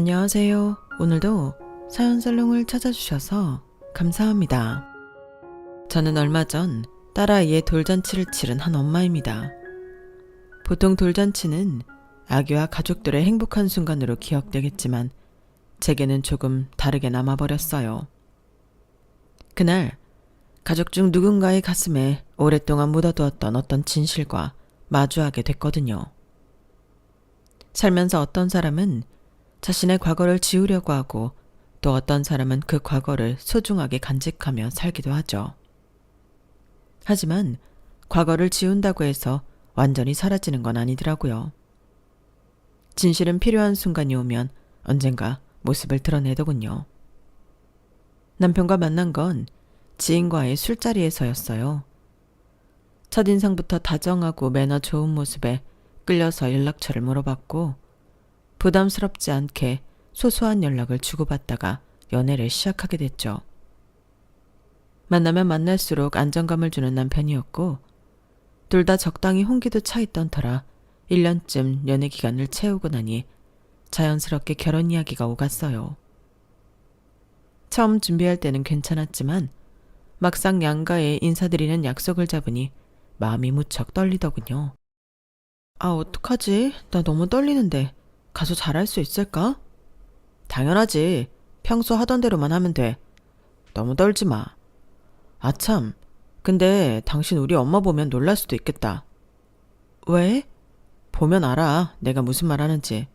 안녕하세요. 오늘도 사연살롱을 찾아주셔서 감사합니다. 저는 얼마 전 딸아이의 돌잔치를 치른 한 엄마입니다. 보통 돌잔치는 아기와 가족들의 행복한 순간으로 기억되겠지만 제게는 조금 다르게 남아버렸어요. 그날 가족 중 누군가의 가슴에 오랫동안 묻어두었던 어떤 진실과 마주하게 됐거든요. 살면서 어떤 사람은 자신의 과거를 지우려고 하고 또 어떤 사람은 그 과거를 소중하게 간직하며 살기도 하죠. 하지만 과거를 지운다고 해서 완전히 사라지는 건 아니더라고요. 진실은 필요한 순간이 오면 언젠가 모습을 드러내더군요. 남편과 만난 건 지인과의 술자리에서였어요. 첫인상부터 다정하고 매너 좋은 모습에 끌려서 연락처를 물어봤고 부담스럽지 않게 소소한 연락을 주고받다가 연애를 시작하게 됐죠. 만나면 만날수록 안정감을 주는 남편이었고 둘 다 적당히 홍기도 차 있던 터라 1년쯤 연애 기간을 채우고 나니 자연스럽게 결혼 이야기가 오갔어요. 처음 준비할 때는 괜찮았지만 막상 양가에 인사드리는 약속을 잡으니 마음이 무척 떨리더군요. 어떡하지? 나 너무 떨리는데 가서 잘할 수 있을까? 당연하지. 평소 하던 대로만 하면 돼. 너무 떨지 마. 참. 근데 당신 우리 엄마 보면 놀랄 수도 있겠다. 왜? 보면 알아. 내가 무슨 말 하는지.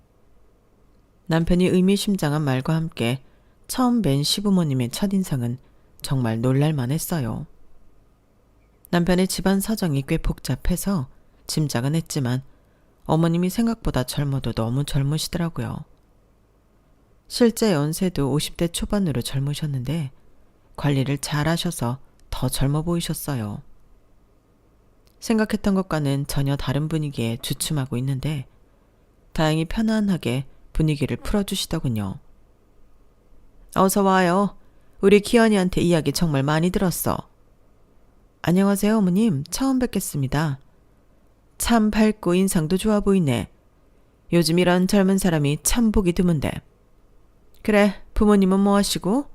남편이 의미심장한 말과 함께 처음 뵌 시부모님의 첫인상은 정말 놀랄만 했어요. 남편의 집안 사정이 꽤 복잡해서 짐작은 했지만 어머님이 생각보다 젊어도 너무 젊으시더라고요. 실제 연세도 50대 초반으로 젊으셨는데 관리를 잘 하셔서 더 젊어 보이셨어요. 생각했던 것과는 전혀 다른 분위기에 주춤하고 있는데 다행히 편안하게 분위기를 풀어주시더군요. 어서 와요. 우리 기현이한테 이야기 정말 많이 들었어. 안녕하세요 어머님. 처음 뵙겠습니다. 참 밝고 인상도 좋아 보이네. 요즘 이런 젊은 사람이 참 보기 드문데. 그래, 부모님은 뭐 하시고?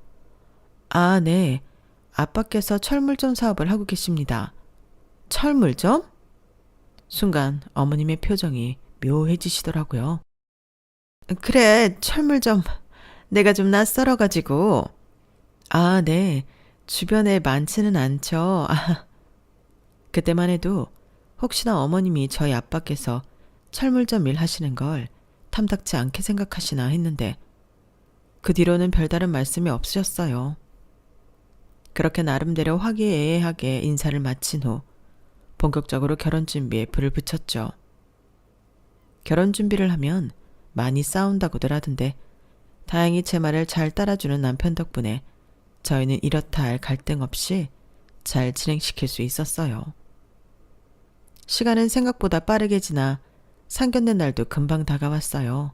네. 아빠께서 철물점 사업을 하고 계십니다. 철물점? 순간 어머님의 표정이 묘해지시더라고요. 그래, 철물점. 내가 좀 낯설어가지고. 네. 주변에 많지는 않죠. 그때만 해도 혹시나 어머님이 저희 아빠께서 철물점 일 하시는 걸 탐탁치 않게 생각하시나 했는데 그 뒤로는 별다른 말씀이 없으셨어요. 그렇게 나름대로 화기애애하게 인사를 마친 후 본격적으로 결혼 준비에 불을 붙였죠. 결혼 준비를 하면 많이 싸운다고들 하던데 다행히 제 말을 잘 따라주는 남편 덕분에 저희는 이렇다 할 갈등 없이 잘 진행시킬 수 있었어요. 시간은 생각보다 빠르게 지나 상견례 날도 금방 다가왔어요.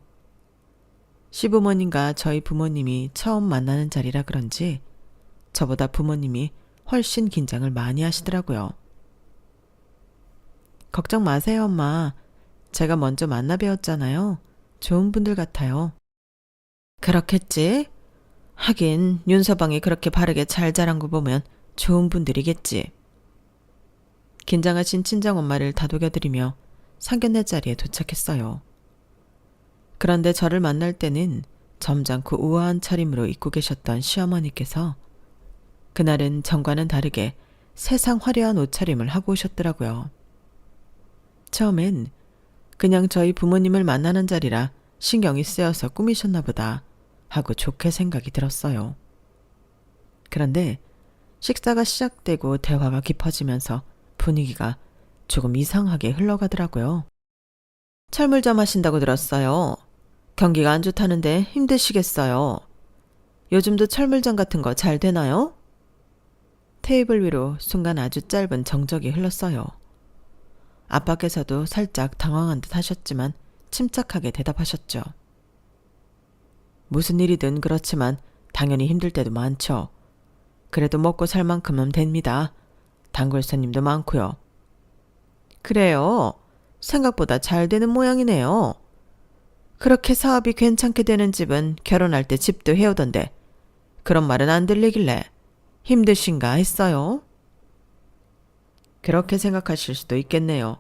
시부모님과 저희 부모님이 처음 만나는 자리라 그런지 저보다 부모님이 훨씬 긴장을 많이 하시더라고요. 걱정 마세요, 엄마. 제가 먼저 만나 뵈었잖아요. 좋은 분들 같아요. 그렇겠지? 하긴 윤서방이 그렇게 바르게 잘 자란 거 보면 좋은 분들이겠지. 긴장하신 친정엄마를 다독여드리며 상견례 자리에 도착했어요. 그런데 저를 만날 때는 점잖고 우아한 차림으로 입고 계셨던 시어머니께서 그날은 전과는 다르게 세상 화려한 옷차림을 하고 오셨더라고요. 처음엔 그냥 저희 부모님을 만나는 자리라 신경이 쓰여서 꾸미셨나 보다 하고 좋게 생각이 들었어요. 그런데 식사가 시작되고 대화가 깊어지면서 분위기가 조금 이상하게 흘러가더라고요. 철물점 하신다고 들었어요. 경기가 안 좋다는데 힘드시겠어요. 요즘도 철물점 같은 거 잘 되나요? 테이블 위로 순간 아주 짧은 정적이 흘렀어요. 아빠께서도 살짝 당황한 듯 하셨지만 침착하게 대답하셨죠. 무슨 일이든 그렇지만 당연히 힘들 때도 많죠. 그래도 먹고 살 만큼은 됩니다. 단골 손님도 많고요. 그래요. 생각보다 잘 되는 모양이네요. 그렇게 사업이 괜찮게 되는 집은 결혼할 때 집도 해오던데 그런 말은 안 들리길래 힘드신가 했어요. 그렇게 생각하실 수도 있겠네요.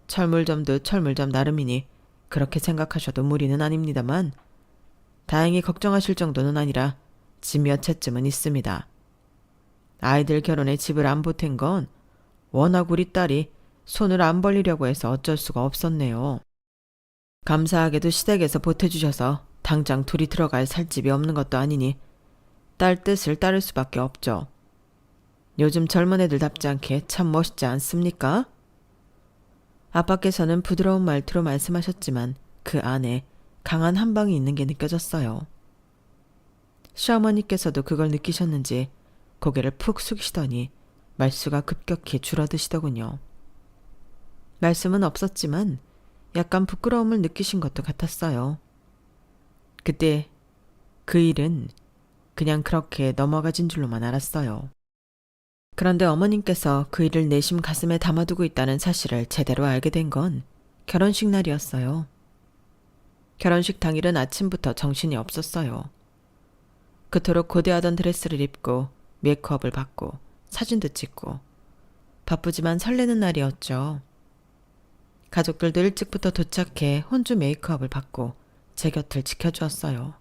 철물점도 철물점 나름이니 그렇게 생각하셔도 무리는 아닙니다만 다행히 걱정하실 정도는 아니라 집 몇 채쯤은 있습니다. 아이들 결혼에 집을 안 보탠 건 워낙 우리 딸이 손을 안 벌리려고 해서 어쩔 수가 없었네요. 감사하게도 시댁에서 보태주셔서 당장 둘이 들어갈 살집이 없는 것도 아니니 딸 뜻을 따를 수밖에 없죠. 요즘 젊은 애들답지 않게 참 멋있지 않습니까? 아빠께서는 부드러운 말투로 말씀하셨지만 그 안에 강한 한방이 있는 게 느껴졌어요. 시어머니께서도 그걸 느끼셨는지 고개를 푹 숙이시더니 말수가 급격히 줄어드시더군요. 말씀은 없었지만 약간 부끄러움을 느끼신 것도 같았어요. 그때 그 일은 그냥 그렇게 넘어가진 줄로만 알았어요. 그런데 어머님께서 그 일을 내심 가슴에 담아두고 있다는 사실을 제대로 알게 된 건 결혼식 날이었어요. 결혼식 당일은 아침부터 정신이 없었어요. 그토록 고대하던 드레스를 입고 메이크업을 받고 사진도 찍고 바쁘지만 설레는 날이었죠. 가족들도 일찍부터 도착해 혼주 메이크업을 받고 제 곁을 지켜주었어요.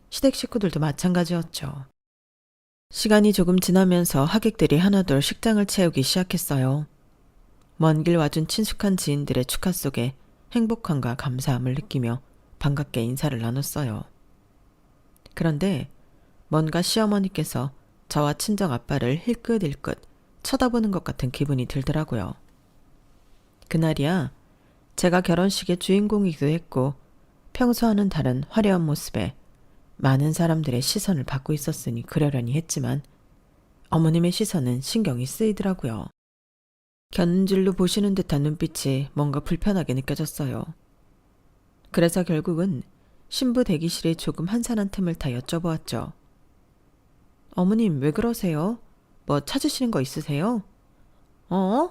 시댁 식구들도 마찬가지였죠. 시간이 조금 지나면서 하객들이 하나둘 식장을 채우기 시작했어요. 먼 길 와준 친숙한 지인들의 축하 속에 행복함과 감사함을 느끼며 반갑게 인사를 나눴어요. 그런데 뭔가 시어머니께서 저와 친정 아빠를 힐끗힐끗 쳐다보는 것 같은 기분이 들더라고요. 그날이야 제가 결혼식의 주인공이기도 했고 평소와는 다른 화려한 모습에 많은 사람들의 시선을 받고 있었으니 그러려니 했지만 어머님의 시선은 신경이 쓰이더라고요. 곁눈질로 보시는 듯한 눈빛이 뭔가 불편하게 느껴졌어요. 그래서 결국은 신부 대기실에 조금 한산한 틈을 타 여쭤보았죠. 어머님 왜 그러세요? 뭐 찾으시는 거 있으세요? 어?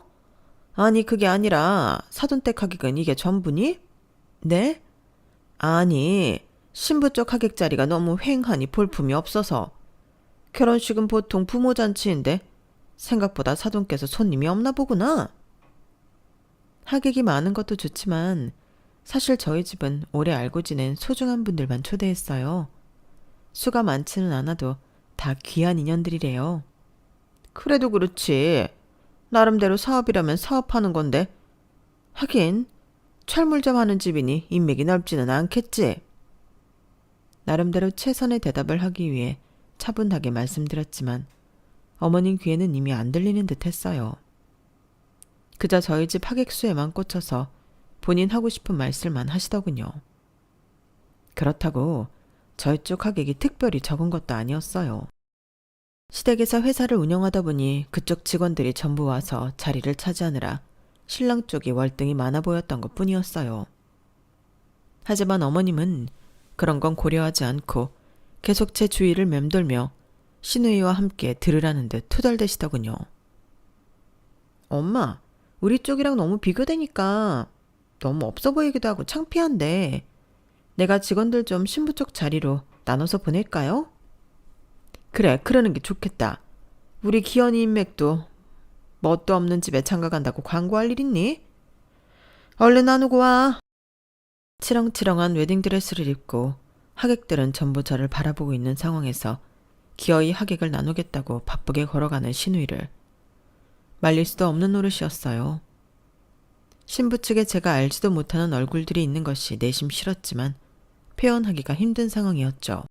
아니 그게 아니라 사돈댁 하객은 이게 전부니? 네? 아니 신부 쪽 하객 자리가 너무 휑하니 볼품이 없어서. 결혼식은 보통 부모 잔치인데 생각보다 사돈께서 손님이 없나 보구나. 하객이 많은 것도 좋지만 사실 저희 집은 오래 알고 지낸 소중한 분들만 초대했어요. 수가 많지는 않아도 다 귀한 인연들이래요. 그래도 그렇지. 나름대로 사업이라면 사업하는 건데. 하긴 철물점 하는 집이니 인맥이 넓지는 않겠지. 나름대로 최선의 대답을 하기 위해 차분하게 말씀드렸지만 어머님 귀에는 이미 안 들리는 듯 했어요. 그저 저희 집 하객 수에만 꽂혀서 본인 하고 싶은 말씀만 하시더군요. 그렇다고 저희 쪽 하객이 특별히 적은 것도 아니었어요. 시댁에서 회사를 운영하다 보니 그쪽 직원들이 전부 와서 자리를 차지하느라 신랑 쪽이 월등히 많아 보였던 것 뿐이었어요. 하지만 어머님은 그런 건 고려하지 않고 계속 제 주위를 맴돌며 시누이와 함께 들으라는 듯 투덜대시더군요. 엄마, 우리 쪽이랑 너무 비교되니까 너무 없어 보이기도 하고 창피한데 내가 직원들 좀 신부 쪽 자리로 나눠서 보낼까요? 그래, 그러는 게 좋겠다. 우리 기현이 인맥도 뭣도 없는 집에 장가간다고 광고할 일 있니? 얼른 나누고 와. 치렁치렁한 웨딩드레스를 입고 하객들은 전부 저를 바라보고 있는 상황에서 기어이 하객을 나누겠다고 바쁘게 걸어가는 시누이를 말릴 수도 없는 노릇이었어요. 신부 측에 제가 알지도 못하는 얼굴들이 있는 것이 내심 싫었지만 표현하기가 힘든 상황이었죠.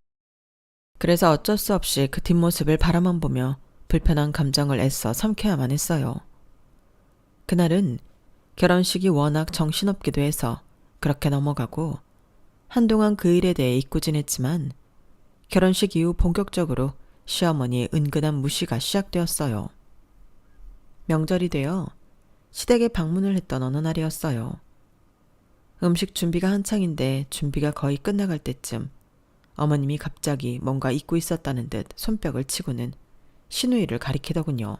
그래서 어쩔 수 없이 그 뒷모습을 바라만 보며 불편한 감정을 애써 삼켜야만 했어요. 그날은 결혼식이 워낙 정신없기도 해서 그렇게 넘어가고 한동안 그 일에 대해 잊고 지냈지만 결혼식 이후 본격적으로 시어머니의 은근한 무시가 시작되었어요. 명절이 되어 시댁에 방문을 했던 어느 날이었어요. 음식 준비가 한창인데 준비가 거의 끝나갈 때쯤 어머님이 갑자기 뭔가 잊고 있었다는 듯 손뼉을 치고는 시누이를 가리키더군요.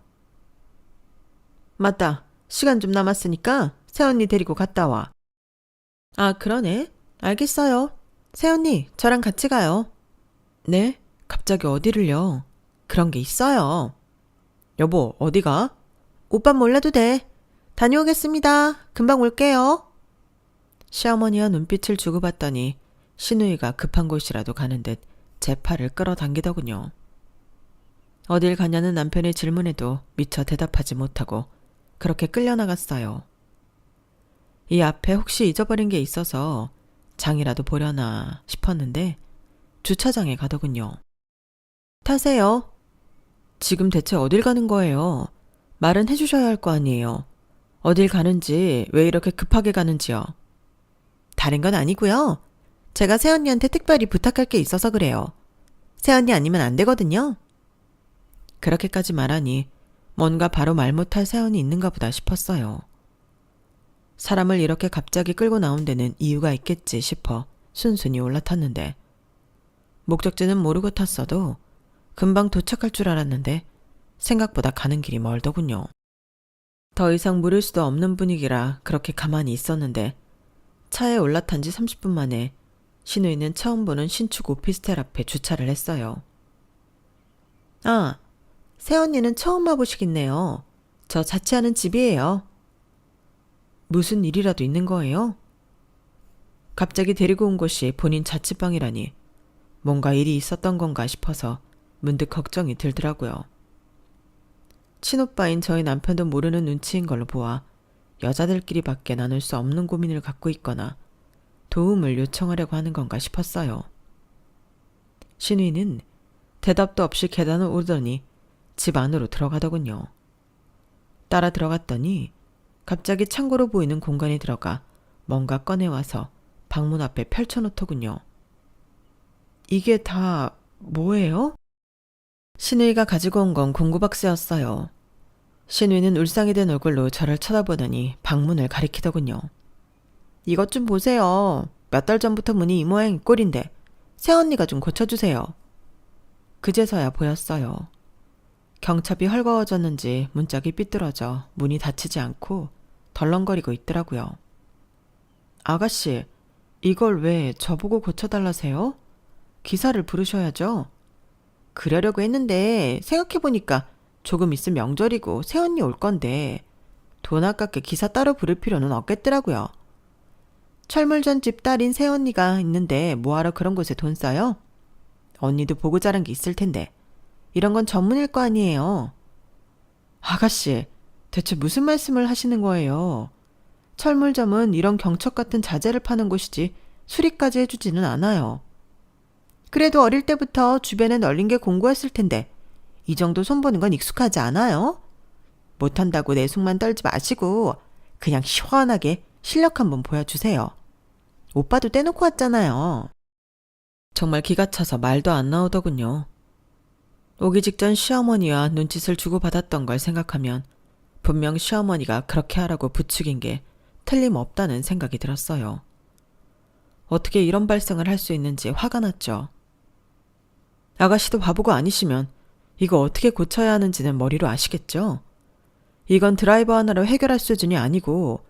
맞다. 시간 좀 남았으니까 새언니 데리고 갔다 와. 아, 그러네. 알겠어요. 새언니, 저랑 같이 가요. 네? 갑자기 어디를요? 그런 게 있어요. 여보, 어디가? 오빠 몰라도 돼. 다녀오겠습니다. 금방 올게요. 시어머니와 눈빛을 주고받더니 신우이가 급한 곳이라도 가는 듯 제 팔을 끌어당기더군요. 어딜 가냐는 남편의 질문에도 미처 대답하지 못하고 그렇게 끌려나갔어요. 이 앞에 혹시 잊어버린 게 있어서 장이라도 보려나 싶었는데 주차장에 가더군요. 타세요. 지금 대체 어딜 가는 거예요? 말은 해주셔야 할 거 아니에요. 어딜 가는지, 왜 이렇게 급하게 가는지요. 다른 건 아니고요. 제가 새언니한테 특별히 부탁할 게 있어서 그래요. 새언니 아니면 안 되거든요. 그렇게까지 말하니 뭔가 바로 말 못할 새언이 있는가 보다 싶었어요. 사람을 이렇게 갑자기 끌고 나온 데는 이유가 있겠지 싶어 순순히 올라탔는데 목적지는 모르고 탔어도 금방 도착할 줄 알았는데 생각보다 가는 길이 멀더군요. 더 이상 물을 수도 없는 분위기라 그렇게 가만히 있었는데 차에 올라탄 지 30분 만에 신우이는 처음 보는 신축 오피스텔 앞에 주차를 했어요. 아, 새언니는 처음 와보시겠네요. 저 자취하는 집이에요. 무슨 일이라도 있는 거예요? 갑자기 데리고 온 곳이 본인 자취방이라니 뭔가 일이 있었던 건가 싶어서 문득 걱정이 들더라고요. 친오빠인 저희 남편도 모르는 눈치인 걸로 보아 여자들끼리밖에 나눌 수 없는 고민을 갖고 있거나 도움을 요청하려고 하는 건가 싶었어요. 신우이는 대답도 없이 계단을 오르더니 집 안으로 들어가더군요. 따라 들어갔더니 갑자기 창고로 보이는 공간에 들어가 뭔가 꺼내와서 방문 앞에 펼쳐놓더군요. 이게 다 뭐예요? 신우이가 가지고 온 건 공구박스였어요. 신우이는 울상이 된 얼굴로 저를 쳐다보더니 방문을 가리키더군요. 이것 좀 보세요. 몇 달 전부터 문이 이 모양 이 꼴인데 새언니가 좀 고쳐주세요. 그제서야 보였어요. 경첩이 헐거워졌는지 문짝이 삐뚤어져 문이 닫히지 않고 덜렁거리고 있더라고요. 아가씨, 이걸 왜 저보고 고쳐달라세요? 기사를 부르셔야죠. 그러려고 했는데 생각해보니까 조금 있으면 명절이고 새언니 올 건데 돈 아깝게 기사 따로 부를 필요는 없겠더라고요. 철물점 집 딸인 새언니가 있는데 뭐하러 그런 곳에 돈 써요? 언니도 보고 자란 게 있을 텐데 이런 건 전문일 거 아니에요. 아가씨, 대체 무슨 말씀을 하시는 거예요? 철물점은 이런 경첩 같은 자재를 파는 곳이지 수리까지 해주지는 않아요. 그래도 어릴 때부터 주변에 널린 게 공고했을 텐데 이 정도 손보는 건 익숙하지 않아요? 못한다고 내숭만 떨지 마시고 그냥 시원하게 실력 한번 보여주세요. 오빠도 떼놓고 왔잖아요. 정말 기가 차서 말도 안 나오더군요. 오기 직전 시어머니와 눈짓을 주고받았던 걸 생각하면 분명 시어머니가 그렇게 하라고 부추긴 게 틀림없다는 생각이 들었어요. 어떻게 이런 발생을 할 수 있는지 화가 났죠. 아가씨도 바보가 아니시면 이거 어떻게 고쳐야 하는지는 머리로 아시겠죠? 이건 드라이버 하나로 해결할 수준이 아니고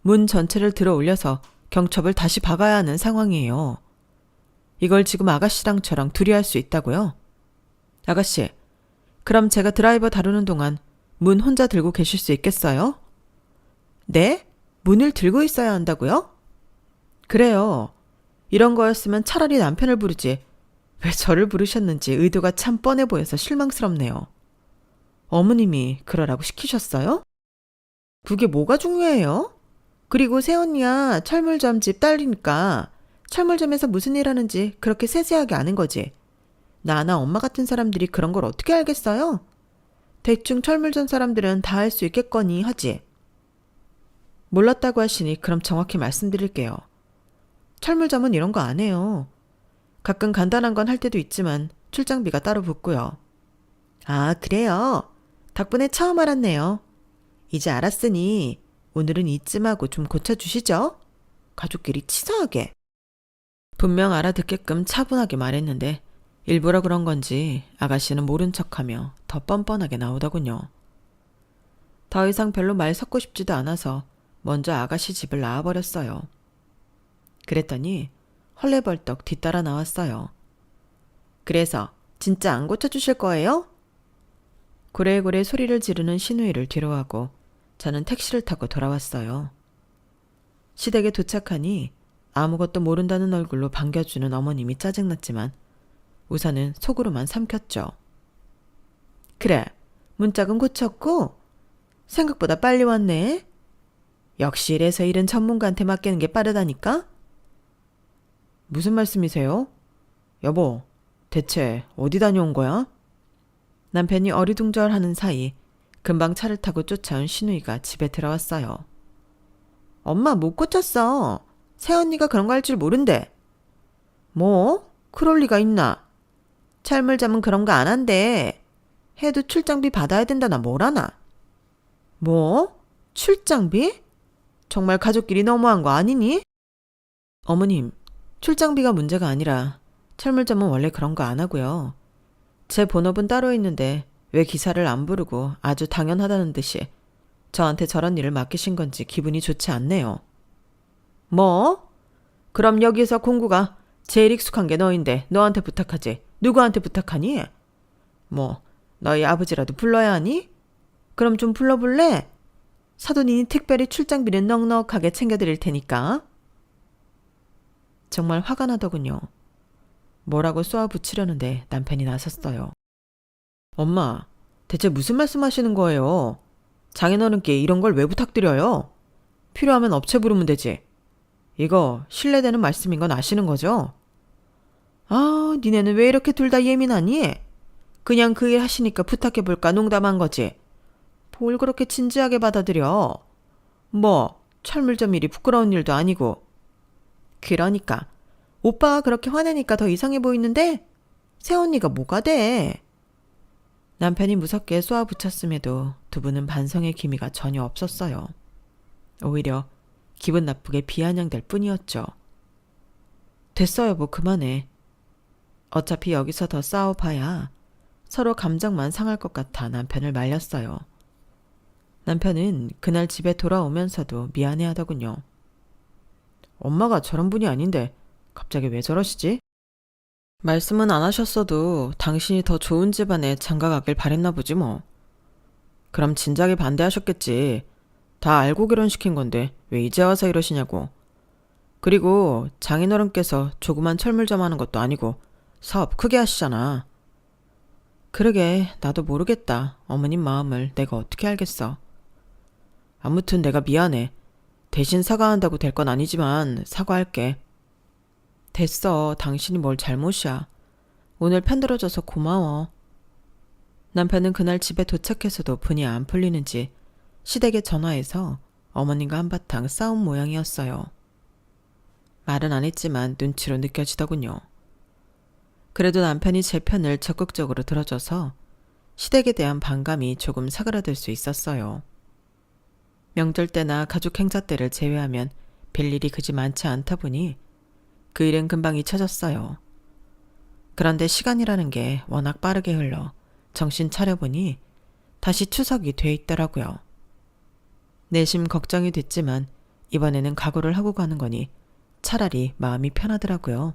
문 전체를 들어 올려서 경첩을 다시 박아야 하는 상황이에요. 이걸 지금 아가씨랑저랑 둘이 할 수 있다고요? 아가씨, 그럼 제가 드라이버 다루는 동안 문 혼자 들고 계실 수 있겠어요? 네? 문을 들고 있어야 한다고요? 그래요. 이런 거였으면 차라리 남편을 부르지 왜 저를 부르셨는지 의도가 참 뻔해 보여서 실망스럽네요. 어머님이 그러라고 시키셨어요? 그게 뭐가 중요해요? 그리고 새언니야 철물점 집 딸이니까 철물점에서 무슨 일 하는지 그렇게 세세하게 아는 거지. 나나 엄마 같은 사람들이 그런 걸 어떻게 알겠어요? 대충 철물점 사람들은 다 할 수 있겠거니 하지. 몰랐다고 하시니 그럼 정확히 말씀드릴게요. 철물점은 이런 거 안 해요. 가끔 간단한 건 할 때도 있지만 출장비가 따로 붙고요. 아, 그래요? 덕분에 처음 알았네요. 이제 알았으니 오늘은 이쯤하고 좀 고쳐주시죠? 가족끼리 치사하게. 분명 알아듣게끔 차분하게 말했는데 일부러 그런 건지 아가씨는 모른 척하며 더 뻔뻔하게 나오더군요. 더 이상 별로 말 섞고 싶지도 않아서 먼저 아가씨 집을 나와버렸어요. 그랬더니 헐레벌떡 뒤따라 나왔어요. 그래서 진짜 안 고쳐주실 거예요? 고래고래 소리를 지르는 시누이를 뒤로하고 저는 택시를 타고 돌아왔어요. 시댁에 도착하니 아무것도 모른다는 얼굴로 반겨주는 어머님이 짜증났지만 우선은 속으로만 삼켰죠. 그래, 문짝은 고쳤고 생각보다 빨리 왔네. 역시 이래서 일은 전문가한테 맡기는 게 빠르다니까? 무슨 말씀이세요? 여보, 대체 어디 다녀온 거야? 남편이 어리둥절하는 사이 금방 차를 타고 쫓아온 시누이가 집에 들어왔어요. 엄마 못 고쳤어. 새언니가 그런 거 할 줄 모른대. 뭐? 그럴 리가 있나? 찰물잠은 그런 거 안 한대. 해도 출장비 받아야 된다나 뭐라나. 뭐? 출장비? 정말 가족끼리 너무한 거 아니니? 어머님, 출장비가 문제가 아니라 철물점은 원래 그런 거 안 하고요. 제 본업은 따로 있는데 왜 기사를 안 부르고 아주 당연하다는 듯이 저한테 저런 일을 맡기신 건지 기분이 좋지 않네요. 뭐? 그럼 여기서 공구가 제일 익숙한 게 너인데 너한테 부탁하지. 누구한테 부탁하니? 뭐 너희 아버지라도 불러야 하니? 그럼 좀 불러볼래? 사돈이니 특별히 출장비는 넉넉하게 챙겨드릴 테니까. 정말 화가 나더군요. 뭐라고 쏘아붙이려는데 남편이 나섰어요. 엄마, 대체 무슨 말씀하시는 거예요? 장인어른께 이런 걸 왜 부탁드려요? 필요하면 업체 부르면 되지. 이거 신뢰되는 말씀인 건 아시는 거죠? 아, 니네는 왜 이렇게 둘 다 예민하니? 그냥 그 일 하시니까 부탁해볼까 농담한 거지. 뭘 그렇게 진지하게 받아들여? 뭐 철물점 일이 부끄러운 일도 아니고. 그러니까 오빠가 그렇게 화내니까 더 이상해 보이는데 새언니가 뭐가 돼? 남편이 무섭게 쏘아붙였음에도 두 분은 반성의 기미가 전혀 없었어요. 오히려 기분 나쁘게 비아냥될 뿐이었죠. 됐어 여보 그만해. 어차피 여기서 더 싸워봐야 서로 감정만 상할 것 같아 남편을 말렸어요. 남편은 그날 집에 돌아오면서도 미안해하더군요. 엄마가 저런 분이 아닌데 갑자기 왜 저러시지? 말씀은 안 하셨어도 당신이 더 좋은 집안에 장가가길 바랬나 보지 뭐. 그럼 진작에 반대하셨겠지. 다 알고 결혼시킨 건데 왜 이제 와서 이러시냐고. 그리고 장인어른께서 조그만 철물점 하는 것도 아니고 사업 크게 하시잖아. 그러게 나도 모르겠다. 어머님 마음을 내가 어떻게 알겠어. 아무튼 내가 미안해. 대신 사과한다고 될 건 아니지만 사과할게. 됐어. 당신이 뭘 잘못이야. 오늘 편들어줘서 고마워. 남편은 그날 집에 도착해서도 분이 안 풀리는지 시댁에 전화해서 어머님과 한바탕 싸운 모양이었어요. 말은 안 했지만 눈치로 느껴지더군요. 그래도 남편이 제 편을 적극적으로 들어줘서 시댁에 대한 반감이 조금 사그라들 수 있었어요. 명절 때나 가족 행사 때를 제외하면 별일이 그지 많지 않다 보니 그 일은 금방 잊혀졌어요. 그런데 시간이라는 게 워낙 빠르게 흘러 정신 차려보니 다시 추석이 돼 있더라고요. 내심 걱정이 됐지만 이번에는 각오를 하고 가는 거니 차라리 마음이 편하더라고요.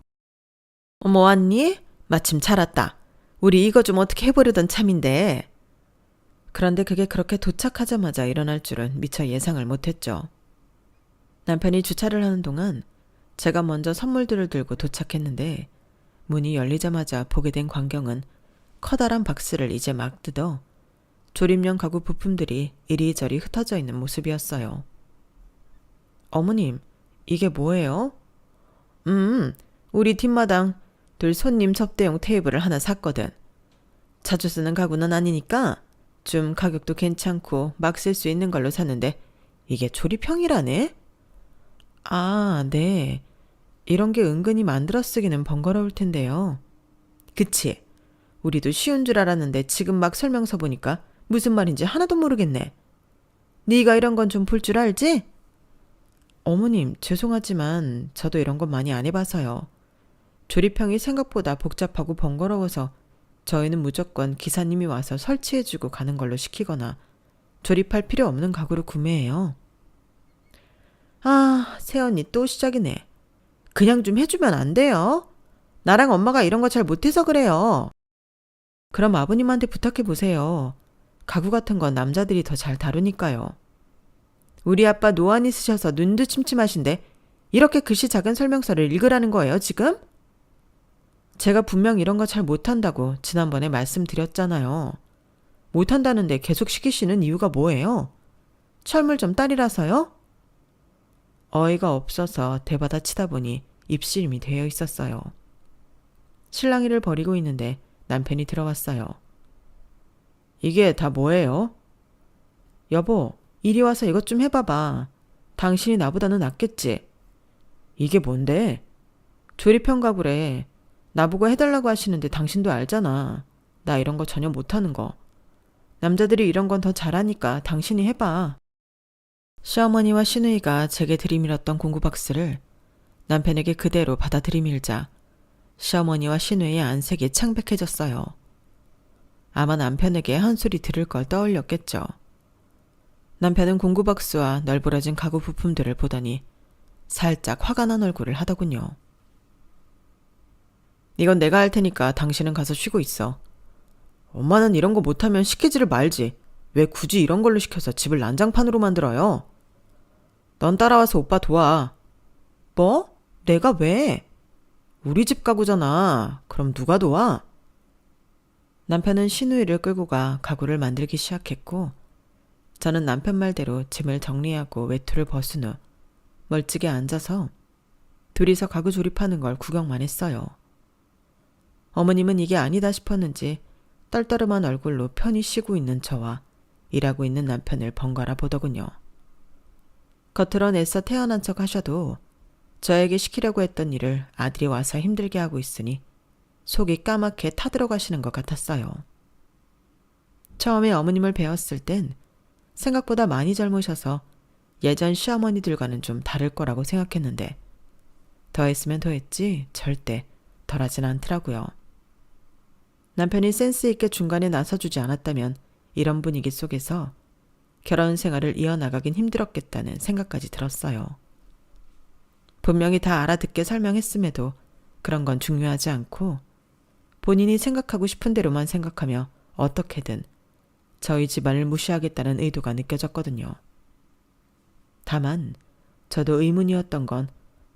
뭐 왔니? 마침 잘 왔다. 우리 이거 좀 어떻게 해보려던 참인데. 그런데 그게 그렇게 도착하자마자 일어날 줄은 미처 예상을 못했죠. 남편이 주차를 하는 동안 제가 먼저 선물들을 들고 도착했는데 문이 열리자마자 보게 된 광경은 커다란 박스를 이제 막 뜯어 조립용 가구 부품들이 이리저리 흩어져 있는 모습이었어요. 어머님, 이게 뭐예요? 우리 뒷마당 둘 손님 접대용 테이블을 하나 샀거든. 자주 쓰는 가구는 아니니까 좀 가격도 괜찮고 막 쓸 수 있는 걸로 샀는데 이게 조립형이라네? 아, 네. 이런 게 은근히 만들어 쓰기는 번거로울 텐데요. 그치? 우리도 쉬운 줄 알았는데 지금 막 설명서 보니까 무슨 말인지 하나도 모르겠네. 네가 이런 건 좀 볼 줄 알지? 어머님, 죄송하지만 저도 이런 건 많이 안 해봐서요. 조립형이 생각보다 복잡하고 번거로워서 저희는 무조건 기사님이 와서 설치해주고 가는 걸로 시키거나 조립할 필요 없는 가구를 구매해요. 아, 새언니 또 시작이네. 그냥 좀 해주면 안 돼요? 나랑 엄마가 이런 거 잘 못해서 그래요. 그럼 아버님한테 부탁해 보세요. 가구 같은 건 남자들이 더 잘 다루니까요. 우리 아빠 노안이 있으셔서 눈도 침침하신데 이렇게 글씨 작은 설명서를 읽으라는 거예요, 지금? 제가 분명 이런 거 잘 못한다고 지난번에 말씀드렸잖아요. 못한다는데 계속 시키시는 이유가 뭐예요? 철물점 딸이라서요? 어이가 없어서 대받아 치다 보니 입씨름이 되어 있었어요. 실랑이를 벌이고 있는데 남편이 들어왔어요. 이게 다 뭐예요? 여보, 이리 와서 이것 좀 해봐봐. 당신이 나보다는 낫겠지? 이게 뭔데? 조립형 가구래. 나보고 해달라고 하시는데 당신도 알잖아. 나 이런 거 전혀 못하는 거. 남자들이 이런 건 더 잘하니까 당신이 해봐. 시어머니와 시누이가 제게 들이밀었던 공구박스를 남편에게 그대로 받아 들이밀자 시어머니와 시누이의 안색이 창백해졌어요. 아마 남편에게 한 소리 들을 걸 떠올렸겠죠. 남편은 공구박스와 널브러진 가구 부품들을 보더니 살짝 화가 난 얼굴을 하더군요. 이건 내가 할 테니까 당신은 가서 쉬고 있어. 엄마는 이런 거 못하면 시키지를 말지. 왜 굳이 이런 걸로 시켜서 집을 난장판으로 만들어요? 넌 따라와서 오빠 도와. 뭐? 내가 왜? 우리 집 가구잖아. 그럼 누가 도와? 남편은 시누이를 끌고 가 가구를 만들기 시작했고 저는 남편 말대로 짐을 정리하고 외투를 벗은 후 멀찍이 앉아서 둘이서 가구 조립하는 걸 구경만 했어요. 어머님은 이게 아니다 싶었는지 떨떠름한 얼굴로 편히 쉬고 있는 저와 일하고 있는 남편을 번갈아 보더군요. 겉으론 애써 태어난 척 하셔도 저에게 시키려고 했던 일을 아들이 와서 힘들게 하고 있으니 속이 까맣게 타들어가시는 것 같았어요. 처음에 어머님을 뵈었을 땐 생각보다 많이 젊으셔서 예전 시어머니들과는 좀 다를 거라고 생각했는데 더했으면 더했지 절대 덜하진 않더라고요. 남편이 센스 있게 중간에 나서주지 않았다면 이런 분위기 속에서 결혼 생활을 이어나가긴 힘들었겠다는 생각까지 들었어요. 분명히 다 알아듣게 설명했음에도 그런 건 중요하지 않고 본인이 생각하고 싶은 대로만 생각하며 어떻게든 저희 집안을 무시하겠다는 의도가 느껴졌거든요. 다만 저도 의문이었던 건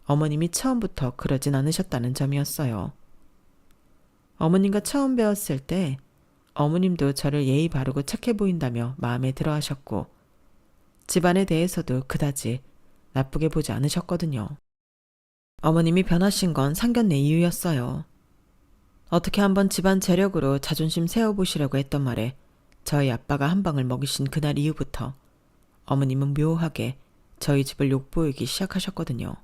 어머님이 처음부터 그러진 않으셨다는 점이었어요. 어머님과 처음 배웠을 때 어머님도 저를 예의 바르고 착해 보인다며 마음에 들어 하셨고 집안에 대해서도 그다지 나쁘게 보지 않으셨거든요. 어머님이 변하신 건 상견례 이유였어요. 어떻게 한번 집안 재력으로 자존심 세워보시려고 했던 말에 저희 아빠가 한 방을 먹이신 그날 이후부터 어머님은 묘하게 저희 집을 욕보이기 시작하셨거든요.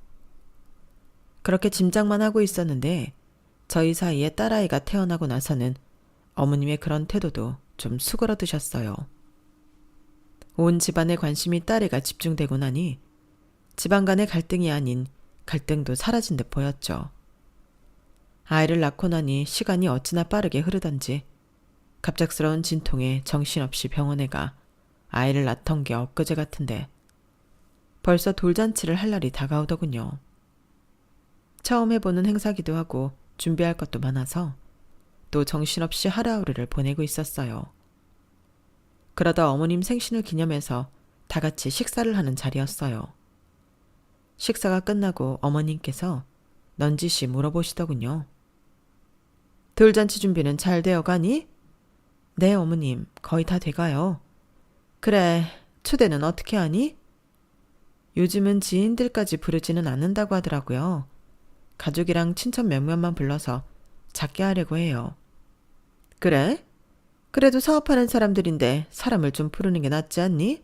그렇게 짐작만 하고 있었는데 저희 사이에 딸아이가 태어나고 나서는 어머님의 그런 태도도 좀 수그러드셨어요. 온 집안의 관심이 딸애가 집중되고 나니 집안 간의 갈등이 아닌 갈등도 사라진 듯 보였죠. 아이를 낳고 나니 시간이 어찌나 빠르게 흐르던지 갑작스러운 진통에 정신없이 병원에 가 아이를 낳던 게 엊그제 같은데 벌써 돌잔치를 할 날이 다가오더군요. 처음 해보는 행사기도 하고 준비할 것도 많아서 또 정신없이 하루하루를 보내고 있었어요. 그러다 어머님 생신을 기념해서 다 같이 식사를 하는 자리였어요. 식사가 끝나고 어머님께서 넌지시 물어보시더군요. 돌잔치 준비는 잘 되어가니? 네, 어머님. 거의 다 돼가요. 그래, 초대는 어떻게 하니? 요즘은 지인들까지 부르지는 않는다고 하더라고요. 가족이랑 친척 몇몇만 불러서 작게 하려고 해요. 그래? 그래도 사업하는 사람들인데 사람을 좀 부르는 게 낫지 않니?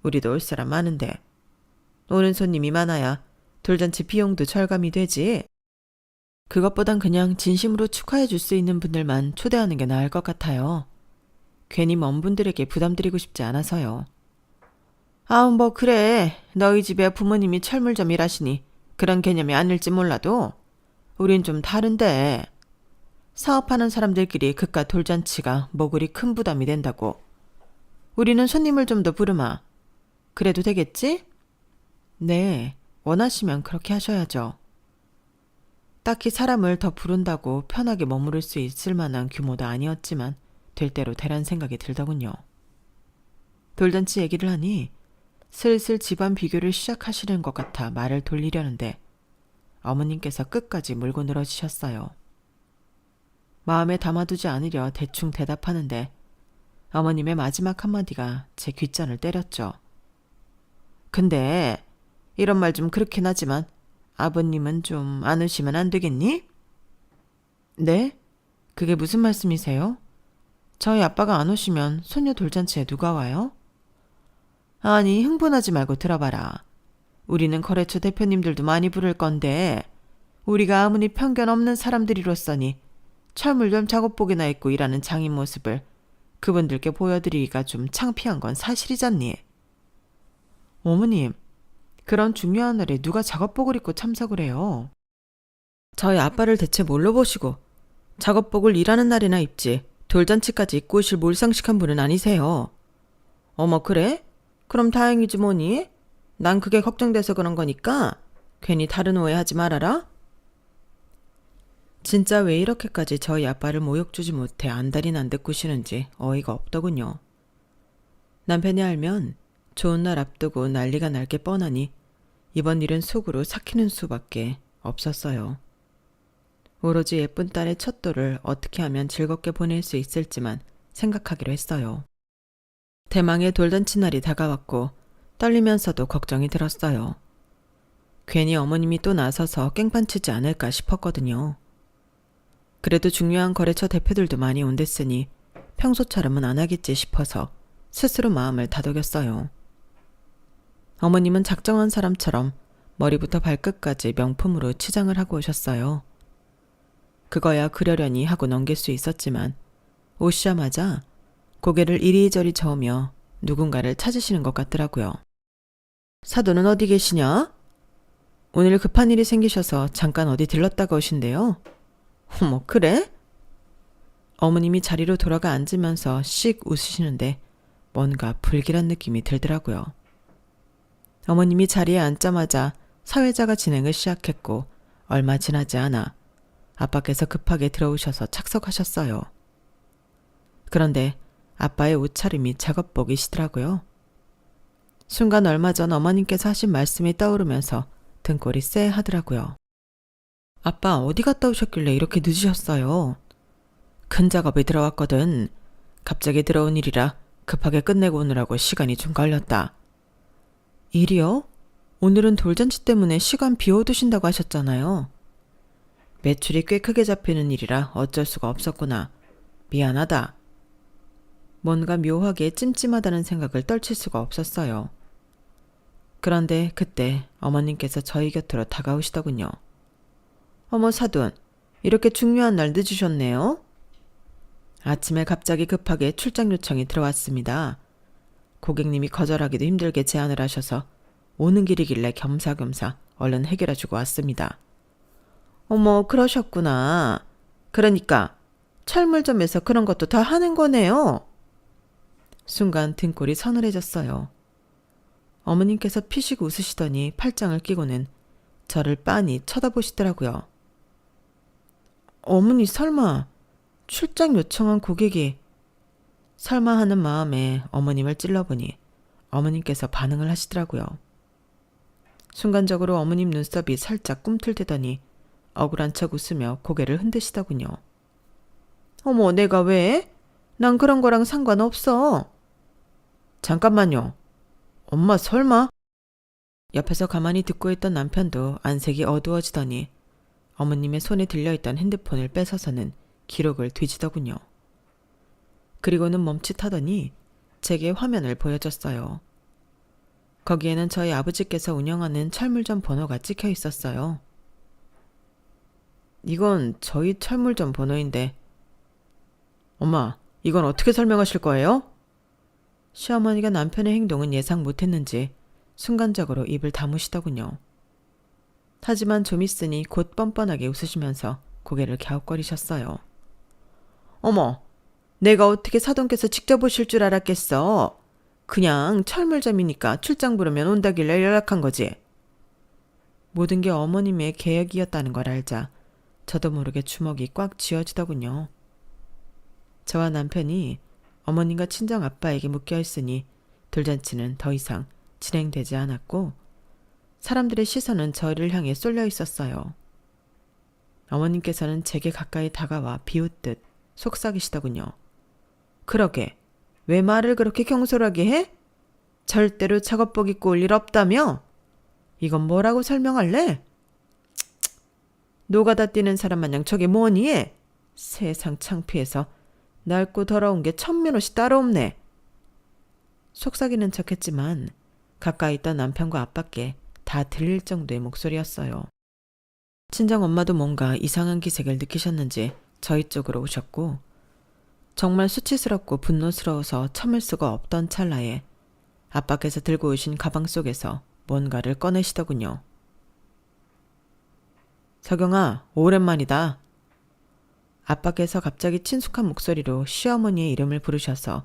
우리도 올 사람 많은데. 오는 손님이 많아야 돌잔치 비용도 절감이 되지. 그것보단 그냥 진심으로 축하해 줄 수 있는 분들만 초대하는 게 나을 것 같아요. 괜히 먼 분들에게 부담드리고 싶지 않아서요. 아, 뭐 그래. 너희 집에 부모님이 철물점 일하시니 그런 개념이 아닐지 몰라도 우린 좀 다른데. 사업하는 사람들끼리 그깟 돌잔치가 뭐 그리 큰 부담이 된다고. 우리는 손님을 좀 더 부르마. 그래도 되겠지? 네, 원하시면 그렇게 하셔야죠. 딱히 사람을 더 부른다고 편하게 머무를 수 있을 만한 규모도 아니었지만 될 대로 되란 생각이 들더군요. 돌잔치 얘기를 하니 슬슬 집안 비교를 시작하시는 것 같아 말을 돌리려는데 어머님께서 끝까지 물고 늘어지셨어요. 마음에 담아두지 않으려 대충 대답하는데 어머님의 마지막 한마디가 제 귓잔을 때렸죠. 근데 이런 말 좀 그렇긴 하지만 아버님은 좀 안 오시면 안 되겠니? 네? 그게 무슨 말씀이세요? 저희 아빠가 안 오시면 손녀 돌잔치에 누가 와요? 아니, 흥분하지 말고 들어봐라. 우리는 거래처 대표님들도 많이 부를 건데 우리가 아무리 편견 없는 사람들이로서니 철물점 작업복이나 입고 일하는 장인 모습을 그분들께 보여드리기가 좀 창피한 건 사실이잖니. 어머님, 그런 중요한 날에 누가 작업복을 입고 참석을 해요? 저희 아빠를 대체 뭘로 보시고 작업복을 일하는 날이나 입지 돌잔치까지 입고 오실 몰상식한 분은 아니세요. 어머, 그래? 그럼 다행이지 뭐니? 난 그게 걱정돼서 그런 거니까 괜히 다른 오해하지 말아라. 진짜 왜 이렇게까지 저희 아빠를 모욕 주지 못해 안달이 난 듯 구시는지 어이가 없더군요. 남편이 알면 좋은 날 앞두고 난리가 날 게 뻔하니 이번 일은 속으로 삭히는 수밖에 없었어요. 오로지 예쁜 딸의 첫 돌을 어떻게 하면 즐겁게 보낼 수 있을지만 생각하기로 했어요. 대망의 돌잔치 날이 다가왔고 떨리면서도 걱정이 들었어요. 괜히 어머님이 또 나서서 깽판치지 않을까 싶었거든요. 그래도 중요한 거래처 대표들도 많이 온댔으니 평소처럼은 안 하겠지 싶어서 스스로 마음을 다독였어요. 어머님은 작정한 사람처럼 머리부터 발끝까지 명품으로 치장을 하고 오셨어요. 그거야 그러려니 하고 넘길 수 있었지만 오시자마자 고개를 이리저리 저으며 누군가를 찾으시는 것 같더라고요. 사돈은 어디 계시냐? 오늘 급한 일이 생기셔서 잠깐 어디 들렀다가 오신대요. 어머, 그래? 어머님이 자리로 돌아가 앉으면서 씩 웃으시는데 뭔가 불길한 느낌이 들더라고요. 어머님이 자리에 앉자마자 사회자가 진행을 시작했고 얼마 지나지 않아 아빠께서 급하게 들어오셔서 착석하셨어요. 그런데 아빠의 옷차림이 작업복이시더라고요. 순간 얼마 전 어머님께서 하신 말씀이 떠오르면서 등골이 쎄하더라고요. 아빠 어디 갔다 오셨길래 이렇게 늦으셨어요? 큰 작업이 들어왔거든. 갑자기 들어온 일이라 급하게 끝내고 오느라고 시간이 좀 걸렸다. 일이요? 오늘은 돌잔치 때문에 시간 비워두신다고 하셨잖아요. 매출이 꽤 크게 잡히는 일이라 어쩔 수가 없었구나. 미안하다. 뭔가 묘하게 찜찜하다는 생각을 떨칠 수가 없었어요. 그런데 그때 어머님께서 저희 곁으로 다가오시더군요. 어머 사돈, 이렇게 중요한 날 늦으셨네요. 아침에 갑자기 급하게 출장 요청이 들어왔습니다. 고객님이 거절하기도 힘들게 제안을 하셔서 오는 길이길래 겸사겸사 얼른 해결해주고 왔습니다. 어머, 그러셨구나. 그러니까 철물점에서 그런 것도 다 하는 거네요. 순간 등골이 서늘해졌어요. 어머님께서 피식 웃으시더니 팔짱을 끼고는 저를 빤히 쳐다보시더라고요. 어머니 설마 출장 요청한 고객이 설마 하는 마음에 어머님을 찔러보니 어머님께서 반응을 하시더라고요. 순간적으로 어머님 눈썹이 살짝 꿈틀대더니 억울한 척 웃으며 고개를 흔드시더군요. 어머, 내가 왜? 난 그런 거랑 상관없어. 잠깐만요. 엄마 설마? 옆에서 가만히 듣고 있던 남편도 안색이 어두워지더니 어머님의 손에 들려있던 핸드폰을 뺏어서는 기록을 뒤지더군요. 그리고는 멈칫하더니 제게 화면을 보여줬어요. 거기에는 저희 아버지께서 운영하는 철물점 번호가 찍혀 있었어요. 이건 저희 철물점 번호인데. 엄마, 이건 어떻게 설명하실 거예요? 시어머니가 남편의 행동은 예상 못했는지 순간적으로 입을 다무시더군요. 하지만 좀 있으니 곧 뻔뻔하게 웃으시면서 고개를 갸웃거리셨어요. 어머, 내가 어떻게 사돈께서 직접 오실 줄 알았겠어. 그냥 철물점이니까 출장 부르면 온다길래 연락한 거지. 모든 게 어머님의 계획이었다는 걸 알자 저도 모르게 주먹이 꽉 쥐어지더군요. 저와 남편이 어머님과 친정 아빠에게 묶여 있으니 돌잔치는 더 이상 진행되지 않았고 사람들의 시선은 저를 향해 쏠려 있었어요. 어머님께서는 제게 가까이 다가와 비웃듯 속삭이시더군요. 그러게, 왜 말을 그렇게 경솔하게 해? 절대로 작업복 입고 올 일 없다며? 이건 뭐라고 설명할래? 노가다 뛰는 사람 마냥 저게 뭐니? 세상 창피해서 낡고 더러운 게 천면옷이 따로 없네. 속삭이는 척했지만 가까이 있던 남편과 아빠께 다 들릴 정도의 목소리였어요. 친정엄마도 뭔가 이상한 기색을 느끼셨는지 저희 쪽으로 오셨고 정말 수치스럽고 분노스러워서 참을 수가 없던 찰나에 아빠께서 들고 오신 가방 속에서 뭔가를 꺼내시더군요. 석영아, 오랜만이다. 아빠께서 갑자기 친숙한 목소리로 시어머니의 이름을 부르셔서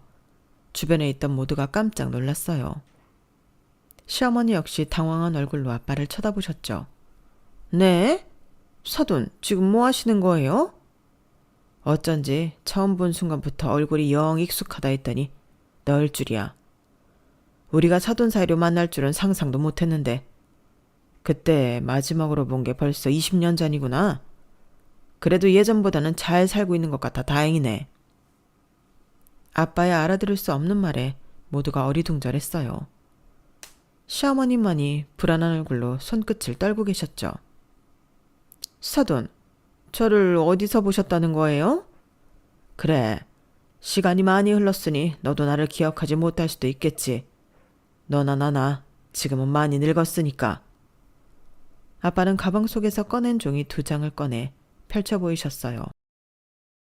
주변에 있던 모두가 깜짝 놀랐어요. 시어머니 역시 당황한 얼굴로 아빠를 쳐다보셨죠. 네? 사돈, 지금 뭐 하시는 거예요? 어쩐지 처음 본 순간부터 얼굴이 영 익숙하다 했더니 너일 줄이야. 우리가 사돈 사이로 만날 줄은 상상도 못했는데 그때 마지막으로 본 게 벌써 20년 전이구나. 그래도 예전보다는 잘 살고 있는 것 같아 다행이네. 아빠의 알아들을 수 없는 말에 모두가 어리둥절했어요. 시어머님만이 불안한 얼굴로 손끝을 떨고 계셨죠. 사돈, 저를 어디서 보셨다는 거예요? 그래, 시간이 많이 흘렀으니 너도 나를 기억하지 못할 수도 있겠지. 너나 나나 지금은 많이 늙었으니까. 아빠는 가방 속에서 꺼낸 종이 2장을 꺼내 펼쳐 보이셨어요.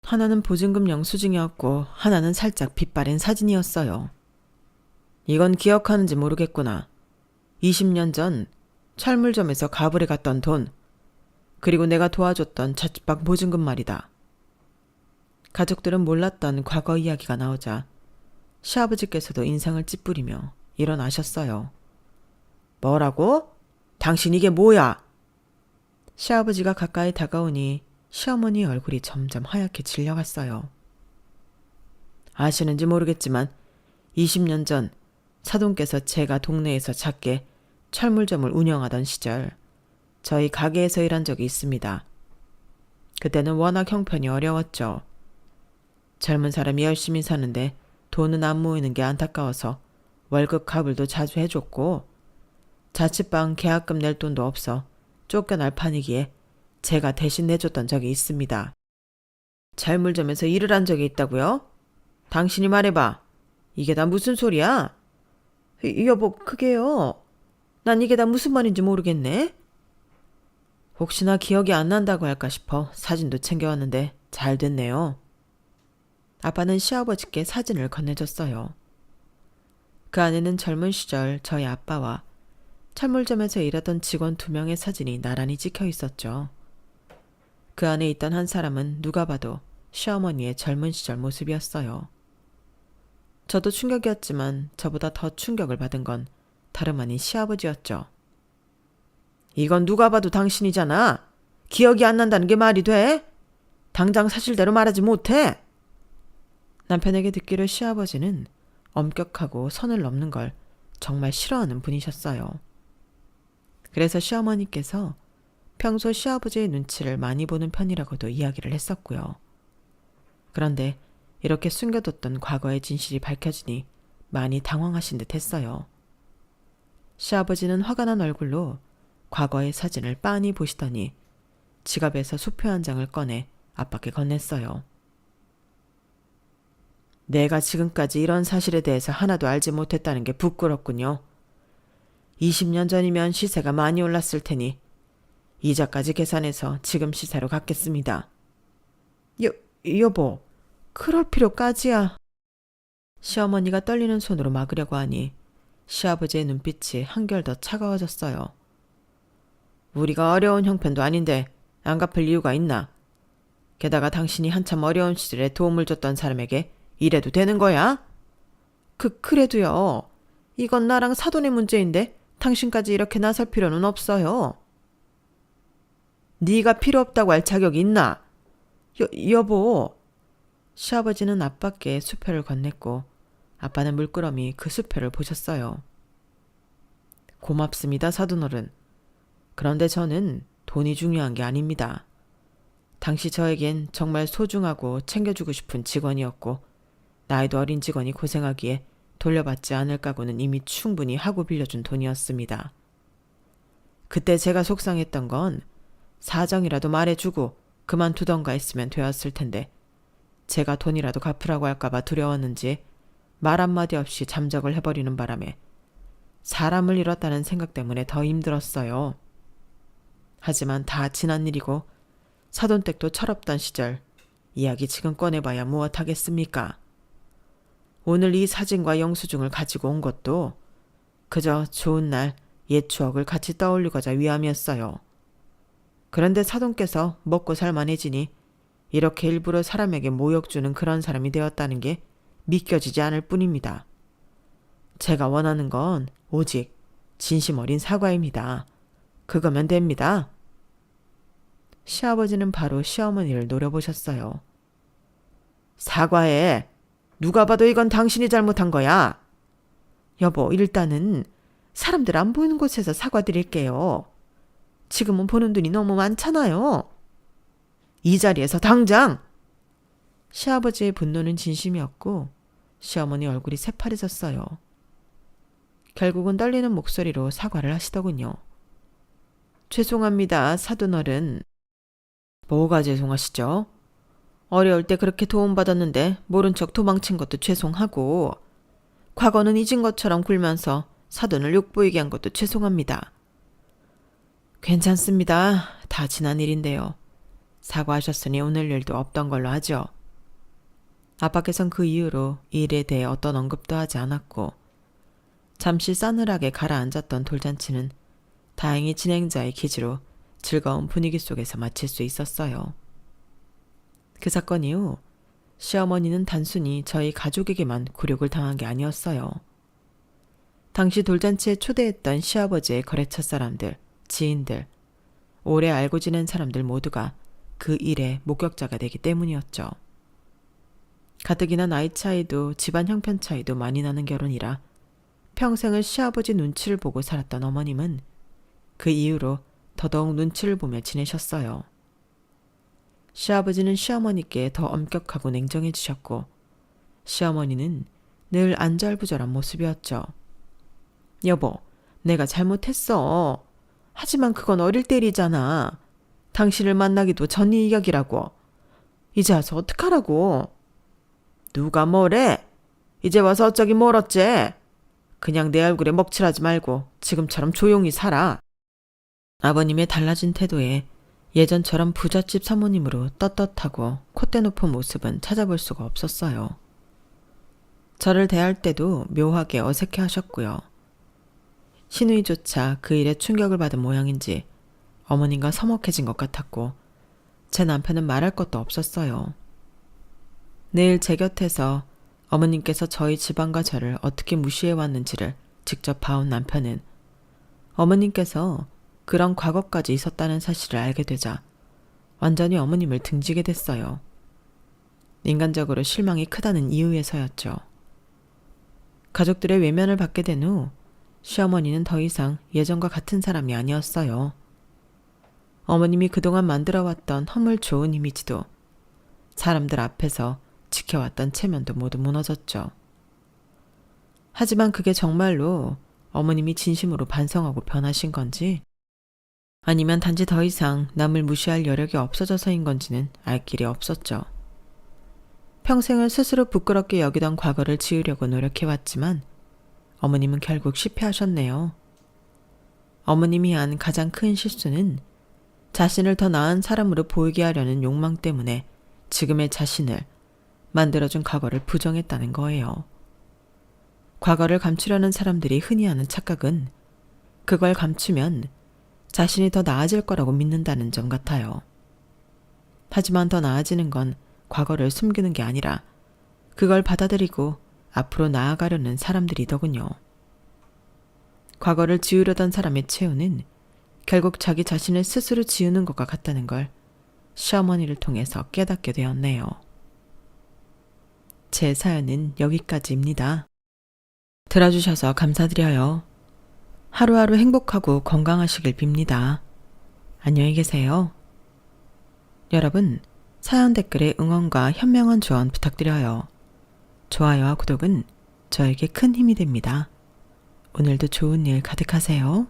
하나는 보증금 영수증이었고 하나는 살짝 빛바랜 사진이었어요. 이건 기억하는지 모르겠구나. 20년 전 철물점에서 가불에 갔던 돈, 그리고 내가 도와줬던 자취방 보증금 말이다. 가족들은 몰랐던 과거 이야기가 나오자 시아버지께서도 인상을 찌푸리며 일어나셨어요. 뭐라고? 당신 이게 뭐야? 시아버지가 가까이 다가오니 시어머니 얼굴이 점점 하얗게 질려갔어요. 아시는지 모르겠지만 20년 전 사돈께서 제가 동네에서 작게 철물점을 운영하던 시절 저희 가게에서 일한 적이 있습니다. 그때는 워낙 형편이 어려웠죠. 젊은 사람이 열심히 사는데 돈은 안 모이는 게 안타까워서 월급 가불도 자주 해줬고 자취방 계약금 낼 돈도 없어 쫓겨날 판이기에 제가 대신 내줬던 적이 있습니다. 철물점에서 일을 한 적이 있다고요? 당신이 말해봐. 이게 다 무슨 소리야? 여보, 그게요. 난 이게 다 무슨 말인지 모르겠네. 혹시나 기억이 안 난다고 할까 싶어 사진도 챙겨왔는데 잘 됐네요. 아빠는 시아버지께 사진을 건네줬어요. 그 안에는 젊은 시절 저희 아빠와 철물점에서 일하던 직원 2명의 사진이 나란히 찍혀 있었죠. 그 안에 있던 한 사람은 누가 봐도 시어머니의 젊은 시절 모습이었어요. 저도 충격이었지만 저보다 더 충격을 받은 건 다름 아닌 시아버지였죠. 이건 누가 봐도 당신이잖아. 기억이 안 난다는 게 말이 돼? 당장 사실대로 말하지 못해? 남편에게 듣기를 시아버지는 엄격하고 선을 넘는 걸 정말 싫어하는 분이셨어요. 그래서 시어머니께서 평소 시아버지의 눈치를 많이 보는 편이라고도 이야기를 했었고요. 그런데 이렇게 숨겨뒀던 과거의 진실이 밝혀지니 많이 당황하신 듯 했어요. 시아버지는 화가 난 얼굴로 과거의 사진을 빤히 보시더니 지갑에서 수표 한 장을 꺼내 아빠께 건넸어요. 내가 지금까지 이런 사실에 대해서 하나도 알지 못했다는 게 부끄럽군요. 20년 전이면 시세가 많이 올랐을 테니 이자까지 계산해서 지금 시세로 갚겠습니다. 여보, 그럴 필요까지야. 시어머니가 떨리는 손으로 막으려고 하니 시아버지의 눈빛이 한결 더 차가워졌어요. 우리가 어려운 형편도 아닌데 안 갚을 이유가 있나? 게다가 당신이 한참 어려운 시절에 도움을 줬던 사람에게 이래도 되는 거야? 그래도요. 이건 나랑 사돈의 문제인데 당신까지 이렇게 나설 필요는 없어요. 네가 필요 없다고 할 자격이 있나? 여보. 시아버지는 아빠께 수표를 건넸고 아빠는 물끄러미 그 수표를 보셨어요. 고맙습니다, 사돈어른. 그런데 저는 돈이 중요한 게 아닙니다. 당시 저에겐 정말 소중하고 챙겨주고 싶은 직원이었고 나이도 어린 직원이 고생하기에 돌려받지 않을 각오는 이미 충분히 하고 빌려준 돈이었습니다. 그때 제가 속상했던 건 사정이라도 말해주고 그만두던가 했으면 되었을 텐데 제가 돈이라도 갚으라고 할까봐 두려웠는지 말 한마디 없이 잠적을 해버리는 바람에 사람을 잃었다는 생각 때문에 더 힘들었어요. 하지만 다 지난 일이고 사돈댁도 철없던 시절 이야기 지금 꺼내봐야 무엇하겠습니까? 오늘 이 사진과 영수증을 가지고 온 것도 그저 좋은 날 옛 추억을 같이 떠올리고자 위함이었어요. 그런데 사돈께서 먹고 살만해지니 이렇게 일부러 사람에게 모욕 주는 그런 사람이 되었다는 게 믿겨지지 않을 뿐입니다. 제가 원하는 건 오직 진심 어린 사과입니다. 그거면 됩니다. 시아버지는 바로 시어머니를 노려보셨어요. 사과해. 누가 봐도 이건 당신이 잘못한 거야. 여보, 일단은 사람들 안 보이는 곳에서 사과드릴게요. 지금은 보는 눈이 너무 많잖아요. 이 자리에서 당장! 시아버지의 분노는 진심이었고 시어머니 얼굴이 새파래졌어요. 결국은 떨리는 목소리로 사과를 하시더군요. 죄송합니다, 사돈어른. 뭐가 죄송하시죠? 어려울 때 그렇게 도움받았는데 모른 척 도망친 것도 죄송하고 과거는 잊은 것처럼 굴면서 사돈을 욕보이게 한 것도 죄송합니다. 괜찮습니다. 다 지난 일인데요. 사과하셨으니 오늘 일도 없던 걸로 하죠. 아빠께선 그 이후로 이 일에 대해 어떤 언급도 하지 않았고 잠시 싸늘하게 가라앉았던 돌잔치는 다행히 진행자의 기지로 즐거운 분위기 속에서 마칠 수 있었어요. 그 사건 이후 시어머니는 단순히 저희 가족에게만 굴욕을 당한 게 아니었어요. 당시 돌잔치에 초대했던 시아버지의 거래처 사람들, 지인들, 오래 알고 지낸 사람들 모두가 그 일의 목격자가 되기 때문이었죠. 가뜩이나 나이 차이도 집안 형편 차이도 많이 나는 결혼이라 평생을 시아버지 눈치를 보고 살았던 어머님은 그 이후로 더더욱 눈치를 보며 지내셨어요. 시아버지는 시어머니께 더 엄격하고 냉정해지셨고 시어머니는 늘 안절부절한 모습이었죠. 여보, 내가 잘못했어. 하지만 그건 어릴 때 일이잖아. 당신을 만나기도 전 이야기라고. 이제 와서 어떡하라고. 누가 뭐래? 이제 와서 어쩌기 뭘 어째. 그냥 내 얼굴에 먹칠하지 말고 지금처럼 조용히 살아. 아버님의 달라진 태도에 예전처럼 부잣집 사모님으로 떳떳하고 콧대 높은 모습은 찾아볼 수가 없었어요. 저를 대할 때도 묘하게 어색해 하셨고요. 시누이조차 그 일에 충격을 받은 모양인지 어머님과 서먹해진 것 같았고 제 남편은 말할 것도 없었어요. 늘 제 곁에서 어머님께서 저희 집안과 저를 어떻게 무시해왔는지를 직접 봐온 남편은 어머님께서 그런 과거까지 있었다는 사실을 알게 되자 완전히 어머님을 등지게 됐어요. 인간적으로 실망이 크다는 이유에서였죠. 가족들의 외면을 받게 된 후 시어머니는 더 이상 예전과 같은 사람이 아니었어요. 어머님이 그동안 만들어왔던 허물 좋은 이미지도 사람들 앞에서 지켜왔던 체면도 모두 무너졌죠. 하지만 그게 정말로 어머님이 진심으로 반성하고 변하신 건지 아니면 단지 더 이상 남을 무시할 여력이 없어져서인 건지는 알 길이 없었죠. 평생을 스스로 부끄럽게 여기던 과거를 지우려고 노력해왔지만 어머님은 결국 실패하셨네요. 어머님이 한 가장 큰 실수는 자신을 더 나은 사람으로 보이게 하려는 욕망 때문에 지금의 자신을 만들어준 과거를 부정했다는 거예요. 과거를 감추려는 사람들이 흔히 하는 착각은 그걸 감추면 자신이 더 나아질 거라고 믿는다는 점 같아요. 하지만 더 나아지는 건 과거를 숨기는 게 아니라 그걸 받아들이고 앞으로 나아가려는 사람들이더군요. 과거를 지우려던 사람의 최후는 결국 자기 자신을 스스로 지우는 것과 같다는 걸 시어머니를 통해서 깨닫게 되었네요. 제 사연은 여기까지입니다. 들어주셔서 감사드려요. 하루하루 행복하고 건강하시길 빕니다. 안녕히 계세요. 여러분, 사연 댓글에 응원과 현명한 조언 부탁드려요. 좋아요와 구독은 저에게 큰 힘이 됩니다. 오늘도 좋은 일 가득하세요.